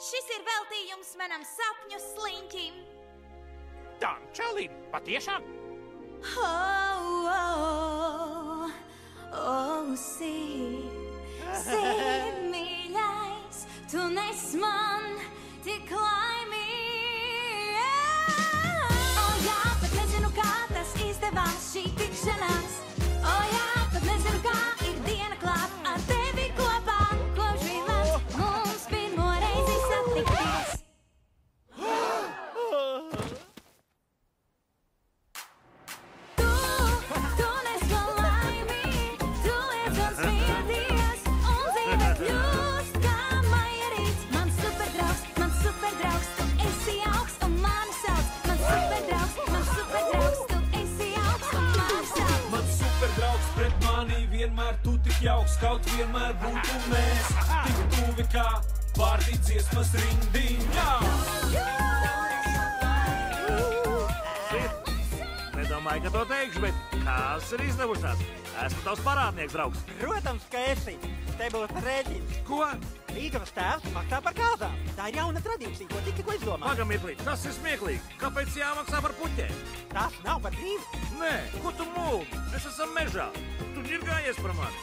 Šis ir veltījums manam sapņu sliņķim. Tam čalim, patiešām? Sīd, mīļais, tu nes man tik laimīgi. Jā, pat nezinu, kā tas izdevās šī tikšanās. Jā, pat nezinu, kā ir diena klāt ar tevi kopā. Kopš bija lemts mums pirmo reizi satikties. Tu nes man laimīgi, tu liec man smieties, un dzīve kļūst kā maierīts. Mans superdraugs, tu esi jauks un mani sauc. Mans superdraugs, tu esi jauks un mani sauc. Mans superdraugs pret mani vienmēr tu tik jauks, kaut vienmēr būtu mēs. Tik tuvi kā pārti dziesmas rindiņā. Nedomāju, ka to teikšu, bet tās ir izdevušās. Esmu tavs parādnieks, draugs. Protams, ka esi. Te būs rēķins. Ko? Līgavas tēvs maksā par kāzām. Tā ir jauna tradīcija, ko tikko izdomāju. Pagamirklī, tas ir smieklīgi. Kāpēc jāmaksā par puķēm? Tas nav par brīvu. Nē, ko tu mūli? Mēs esam mežā. Tu ņirgājies par mani.